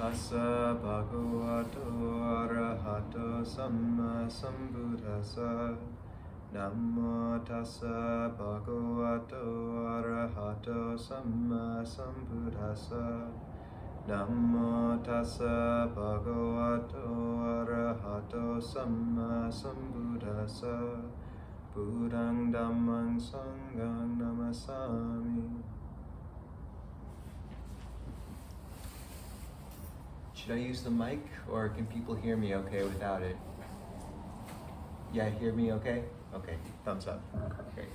tassa bhagavato arahato samma sambuddhassa. Namo tassa bhagavato arahato samma sambuddhassa. Namo tassa bhagavato arahato samma sambuddhassa. Buddhang dhammang sanghang namasami. Should I use the mic, or can people hear me okay without it? Yeah, hear me okay? Okay, thumbs up. Great.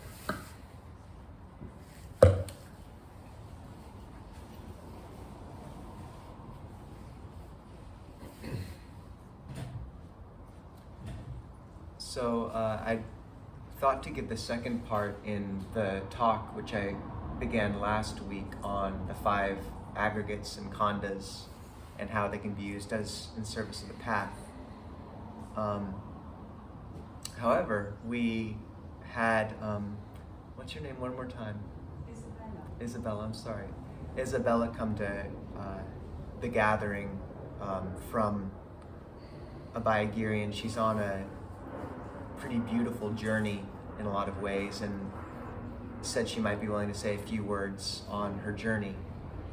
So I thought to give the second part in the talk, which I began last week, on the 5 aggregates and khandas and how they can be used as in service of the path. However, we had, what's your name one more time? Isabella, I'm sorry. Isabella come to the gathering from Abhayagiri, and she's on a pretty beautiful journey in a lot of ways, and said she might be willing to say a few words on her journey.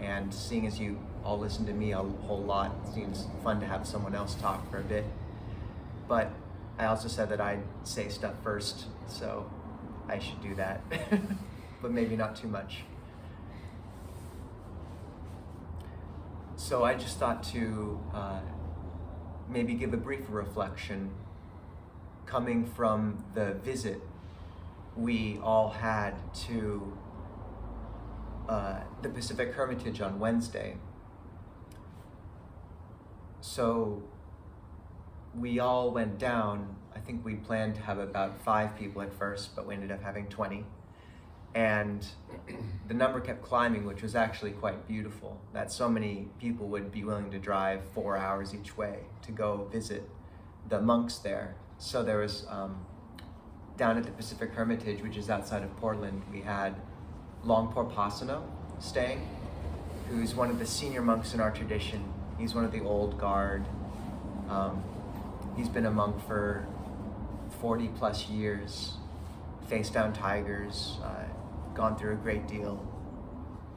And seeing as you all listen to me a whole lot, it seems fun to have someone else talk for a bit. But I also said that I'd say stuff first, so I should do that, but maybe not too much. So I just thought to maybe give a brief reflection coming from the visit we all had to the Pacific Hermitage on Wednesday. So we all went down. I think we planned to have about 5 people at first, but we ended up having 20. And the number kept climbing, which was actually quite beautiful, that so many people would be willing to drive 4 hours each way to go visit the monks there. So there was, down at the Pacific Hermitage, which is outside of Portland, we had Longpo Pasano staying, who's one of the senior monks in our tradition. He's one of the old guard. He's been a monk for 40 plus years, faced down tigers, gone through a great deal.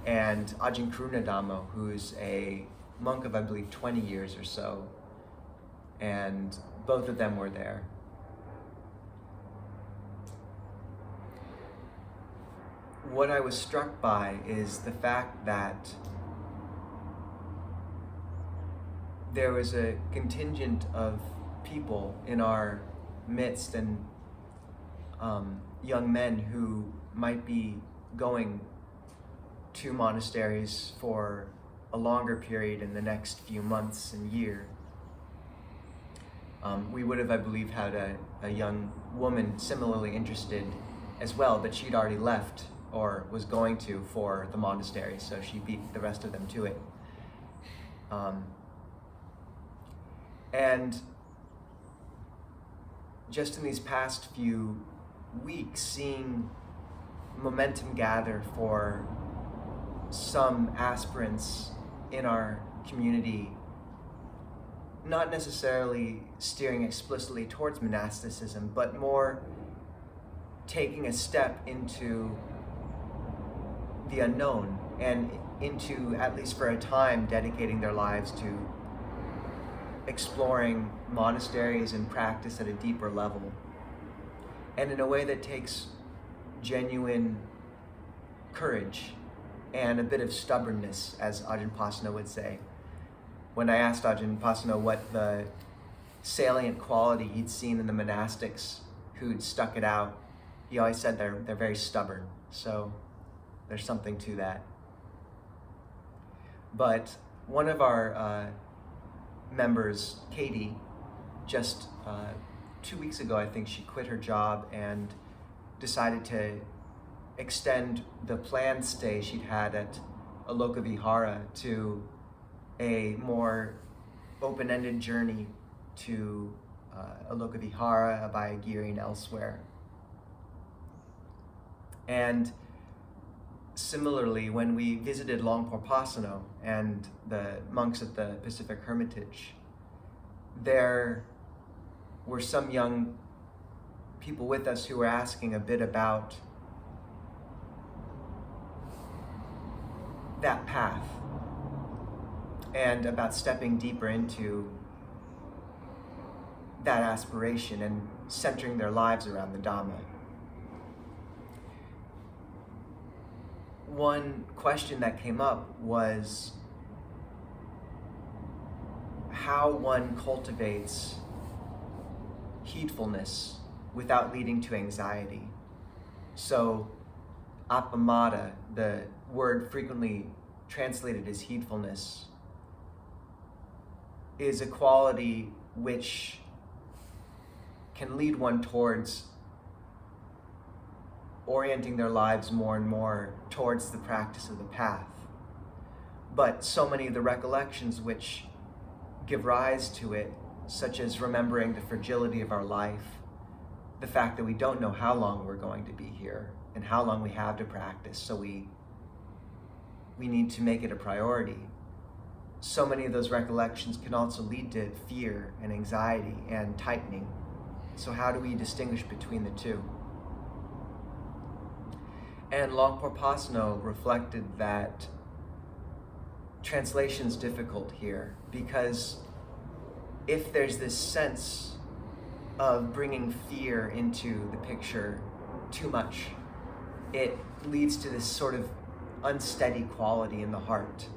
And Ajahn Nisabho, who's a monk of, I believe, 20 years or so. And both of them were there. What I was struck by is the fact that there was a contingent of people in our midst, and young men who might be going to monasteries for a longer period in the next few months and year. We would have, I believe, had a young woman similarly interested as well, but she'd already left or was going to for the monastery, so she beat the rest of them to it. And just in these past few weeks, seeing momentum gather for some aspirants in our community, not necessarily steering explicitly towards monasticism, but more taking a step into the unknown and into, at least for a time, dedicating their lives to exploring monasteries and practice at a deeper level, and in a way that takes genuine courage and a bit of stubbornness, as Ajahn Pasano would say. When I asked Ajahn Pasano what the salient quality he'd seen in the monastics who'd stuck it out, he always said they're very stubborn. So there's something to that. But one of our members, Katie, just 2 weeks ago, I think, she quit her job and decided to extend the planned stay she'd had at Aloka Vihara to a more open-ended journey to Aloka Vihara, Abhayagiri, and elsewhere. And similarly, when we visited Longporpasano and the monks at the Pacific Hermitage, there were some young people with us who were asking a bit about that path and about stepping deeper into that aspiration and centering their lives around the Dhamma. One question that came up was how one cultivates heedfulness without leading to anxiety. So, appamada, the word frequently translated as heedfulness, is a quality which can lead one towards orienting their lives more and more towards the practice of the path. But so many of the recollections which give rise to it, such as remembering the fragility of our life, the fact that we don't know how long we're going to be here and how long we have to practice, so we need to make it a priority. So many of those recollections can also lead to fear and anxiety and tightening. So how do we distinguish between the two? And Longporpasano reflected that translation's difficult here, because if there's this sense of bringing fear into the picture too much, it leads to this sort of unsteady quality in the heart.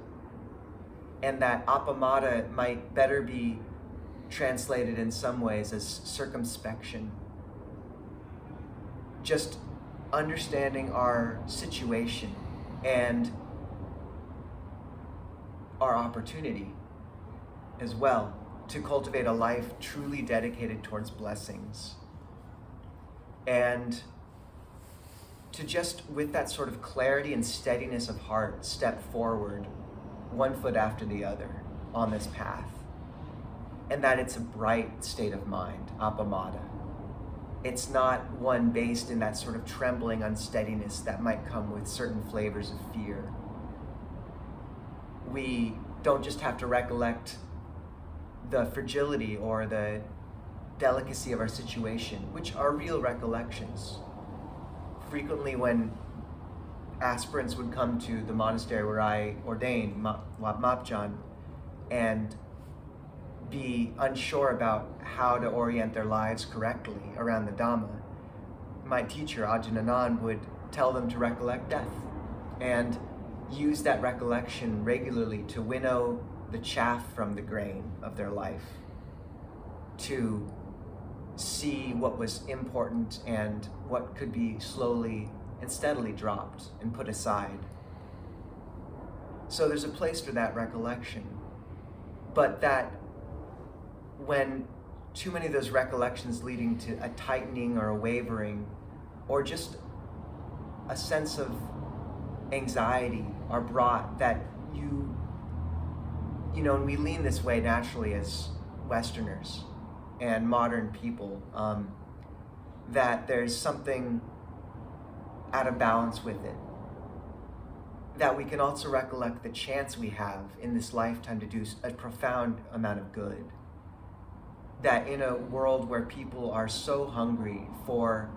And that appamada might better be translated in some ways as circumspection. Just understanding our situation and our opportunity as well to cultivate a life truly dedicated towards blessings. And to just, with that sort of clarity and steadiness of heart, step forward one foot after the other on this path. And that it's a bright state of mind, appamada. It's not one based in that sort of trembling unsteadiness that might come with certain flavors of fear. We don't just have to recollect the fragility or the delicacy of our situation, which are real recollections. Frequently when aspirants would come to the monastery where I ordained, Wat Mapjan, and be unsure about how to orient their lives correctly around the Dhamma, my teacher, Ajahn would tell them to recollect death and use that recollection regularly to winnow the chaff from the grain of their life, to see what was important and what could be slowly and steadily dropped and put aside. So there's a place for that recollection, but that when too many of those recollections leading to a tightening or a wavering or just a sense of anxiety are brought, that you know, and we lean this way naturally as Westerners and modern people, that there's something out of balance with it. That we can also recollect the chance we have in this lifetime to do a profound amount of good. That in a world where people are so hungry for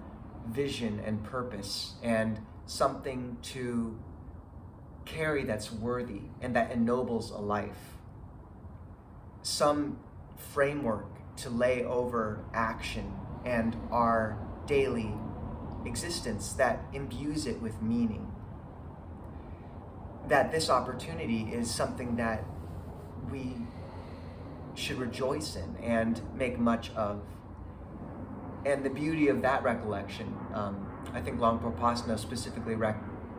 vision and purpose and something to carry that's worthy and that ennobles a life, some framework to lay over action and our daily existence that imbues it with meaning. That this opportunity is something that we should rejoice in and make much of. And the beauty of that recollection, I think Longporpasano specifically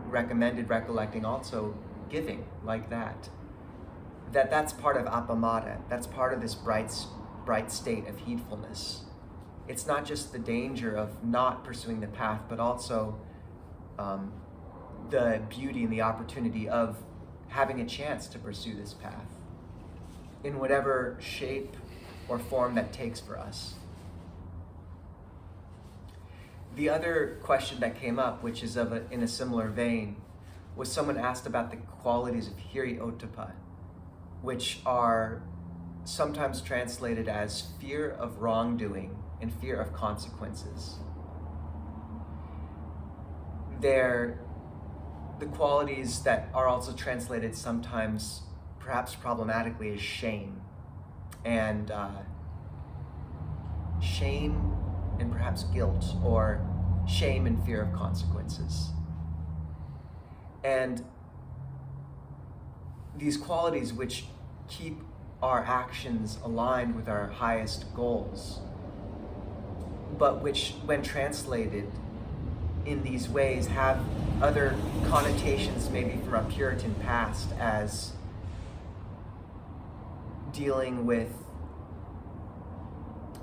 recommended recollecting also giving like that. That's part of appamada. That's part of this bright state of heedfulness. It's not just the danger of not pursuing the path, but also the beauty and the opportunity of having a chance to pursue this path in whatever shape or form that takes for us. The other question that came up, which is in a similar vein, was someone asked about the qualities of hiri-ottappa, which are sometimes translated as fear of wrongdoing and fear of consequences. They're the qualities that are also translated sometimes, perhaps problematically, as shame. And shame and perhaps guilt, or shame and fear of consequences. And these qualities which keep our actions aligned with our highest goals, but which, when translated in these ways, have other connotations maybe from our Puritan past, as dealing with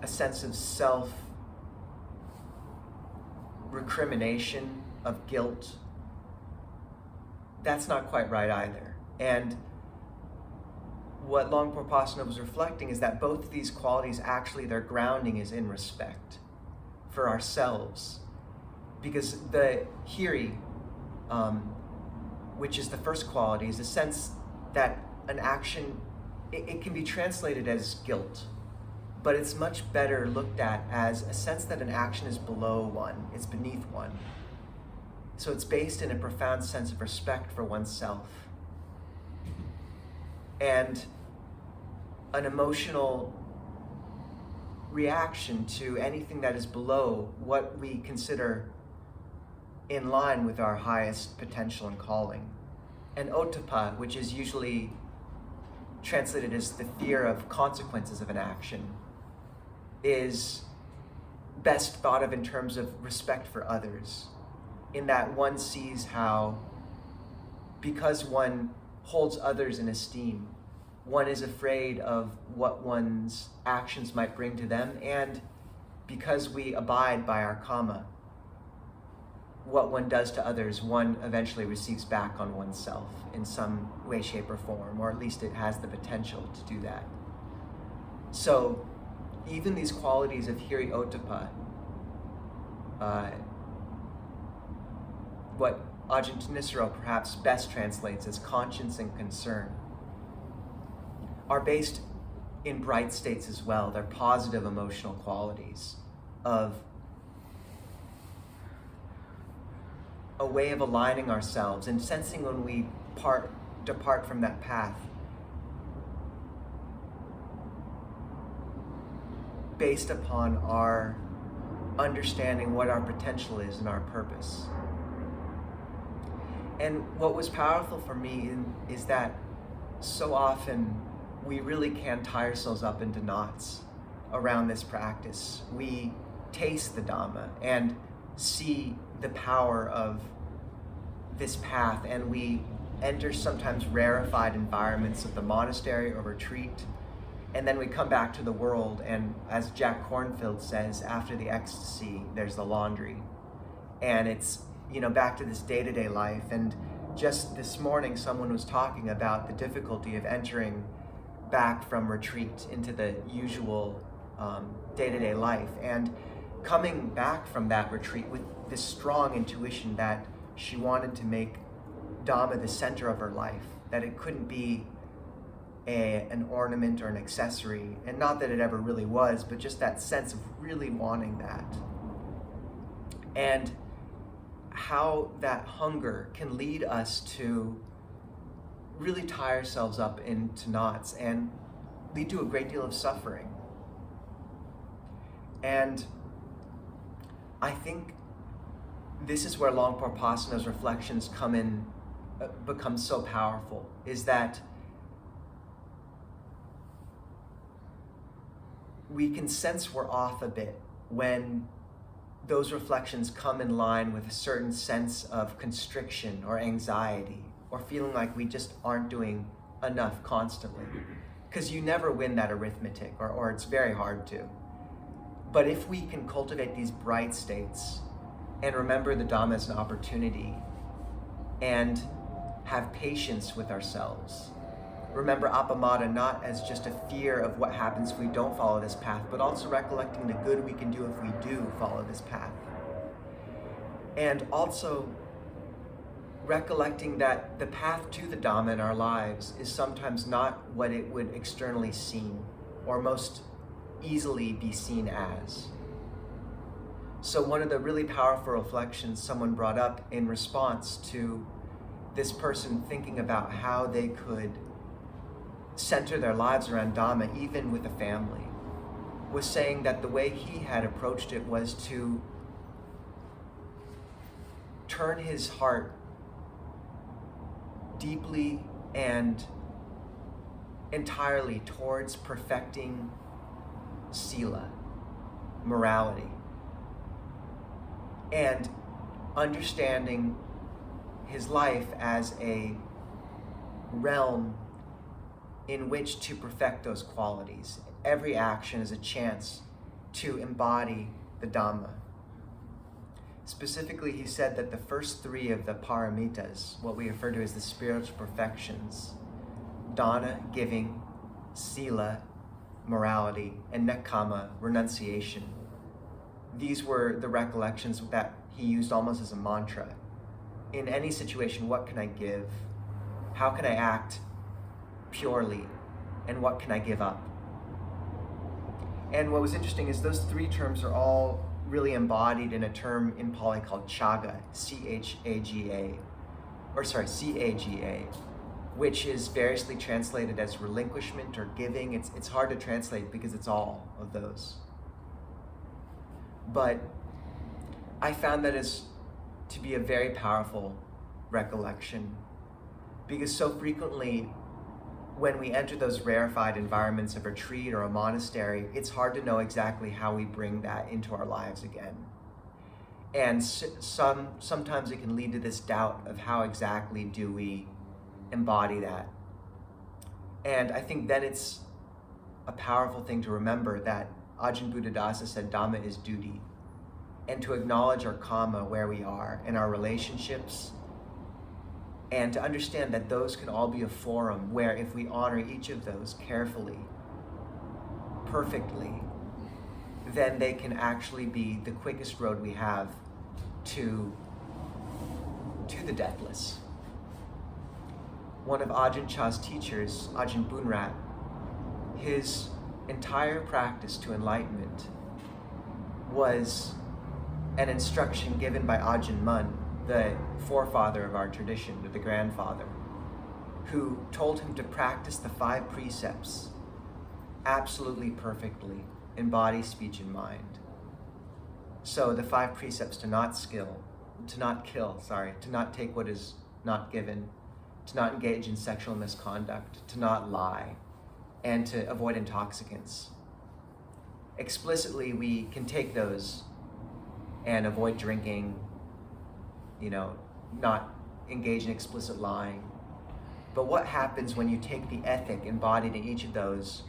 a sense of self-recrimination, of guilt. That's not quite right either. And what Longpo Pasana was reflecting is that both of these qualities, actually, their grounding is in respect for ourselves. Because the hiri, which is the first quality, is a sense that an action, it can be translated as guilt, but it's much better looked at as a sense that an action is below one, it's beneath one. So it's based in a profound sense of respect for oneself, and an emotional reaction to anything that is below what we consider in line with our highest potential and calling. And ottappa, which is usually translated as the fear of consequences of an action, is best thought of in terms of respect for others, in that one sees how, because one holds others in esteem, one is afraid of what one's actions might bring to them, and because we abide by our karma, what one does to others, one eventually receives back on oneself in some way, shape, or form, or at least it has the potential to do that. So even these qualities of hiri-ottappa, what Ajahn Nisabho perhaps best translates as conscience and concern, are based in bright states as well. They're positive emotional qualities of a way of aligning ourselves and sensing when we depart from that path, based upon our understanding what our potential is and our purpose. And what was powerful for me is that so often we really can tie ourselves up into knots around this practice. We taste the Dhamma and see the power of this path, and we enter sometimes rarefied environments of the monastery or retreat, and then we come back to the world, and as Jack Kornfield says, after the ecstasy there's the laundry, and it's, back to this day-to-day life. And just this morning someone was talking about the difficulty of entering back from retreat into the usual day-to-day life, and coming back from that retreat with this strong intuition that she wanted to make Dhamma the center of her life, that it couldn't be an ornament or an accessory, and not that it ever really was, but just that sense of really wanting that. And how that hunger can lead us to really tie ourselves up into knots and lead to a great deal of suffering. And I think this is where Longpo Pasana's reflections become so powerful, is that we can sense we're off a bit when those reflections come in line with a certain sense of constriction or anxiety, or feeling like we just aren't doing enough constantly. Because you never win that arithmetic, or it's very hard to. But if we can cultivate these bright states and remember the Dhamma as an opportunity and have patience with ourselves, remember appamada not as just a fear of what happens if we don't follow this path, but also recollecting the good we can do if we do follow this path. And also recollecting that the path to the Dhamma in our lives is sometimes not what it would externally seem or most easily be seen as. So one of the really powerful reflections someone brought up in response to this person thinking about how they could center their lives around Dhamma, even with a family, was saying that the way he had approached it was to turn his heart deeply and entirely towards perfecting sila, morality, and understanding his life as a realm in which to perfect those qualities. Every action is a chance to embody the Dhamma. Specifically, he said that the first three of the paramitas, what we refer to as the spiritual perfections, dana, giving, sila, morality, and nekkhamma, renunciation, these were the recollections that he used almost as a mantra. In any situation, what can I give? How can I act purely? And what can I give up? And what was interesting is those three terms are all really embodied in a term in Pali called chaga, C-H-A-G-A, which is variously translated as relinquishment or giving. It's hard to translate because it's all of those. But I found that as to be a very powerful recollection, because so frequently when we enter those rarefied environments of retreat or a monastery, it's hard to know exactly how we bring that into our lives again. And sometimes it can lead to this doubt of how exactly do we embody that. And I think then it's a powerful thing to remember that Ajahn Buddhadasa said Dhamma is duty, and to acknowledge our karma where we are in our relationships, and to understand that those can all be a forum where if we honor each of those carefully, perfectly, then they can actually be the quickest road we have to the deathless. One of Ajahn Chah's teachers, Ajahn Bunrat, his entire practice to enlightenment was an instruction given by Ajahn Mun, the forefather of our tradition, or the grandfather, who told him to practice the 5 precepts absolutely perfectly in body, speech, and mind. So the 5 precepts: to not kill, to not take what is not given, to not engage in sexual misconduct, to not lie, and to avoid intoxicants. Explicitly, we can take those and avoid drinking, not engage in explicit lying. But what happens when you take the ethic embodied in each of those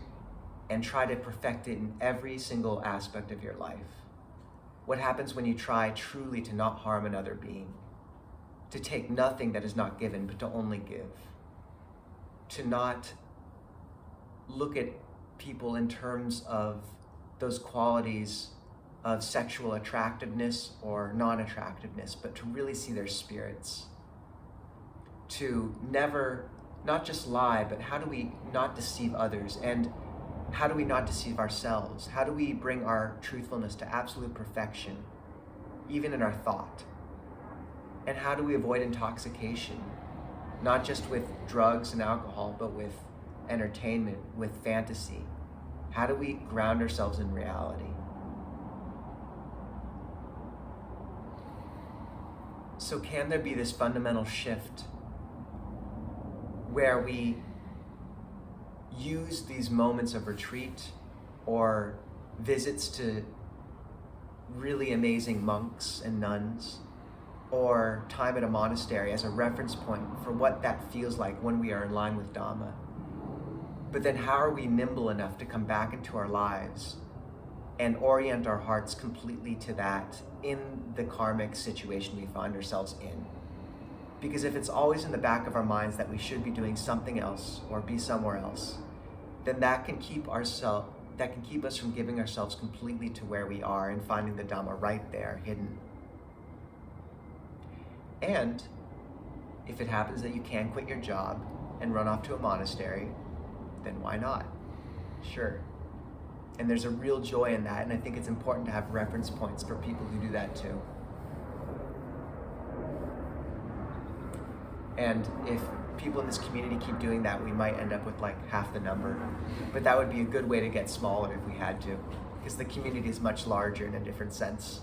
and try to perfect it in every single aspect of your life? What happens when you try truly to not harm another being, to take nothing that is not given, but to only give, to not look at people in terms of those qualities of sexual attractiveness or non-attractiveness, but to really see their spirits, to never, not just lie, but how do we not deceive others, and how do we not deceive ourselves? How do we bring our truthfulness to absolute perfection, even in our thought? And how do we avoid intoxication, not just with drugs and alcohol, but with entertainment, with fantasy? How do we ground ourselves in reality? So can there be this fundamental shift where we use these moments of retreat or visits to really amazing monks and nuns, or time at a monastery as a reference point for what that feels like when we are in line with Dhamma? But then how are we nimble enough to come back into our lives and orient our hearts completely to that in the karmic situation we find ourselves in? Because if it's always in the back of our minds that we should be doing something else or be somewhere else, then that can keep us from giving ourselves completely to where we are and finding the Dhamma right there, hidden. And if it happens that you can quit your job and run off to a monastery, then why not? Sure. And there's a real joy in that, and I think it's important to have reference points for people who do that too. And if people in this community keep doing that, we might end up with like half the number. But that would be a good way to get smaller if we had to, because the community is much larger in a different sense.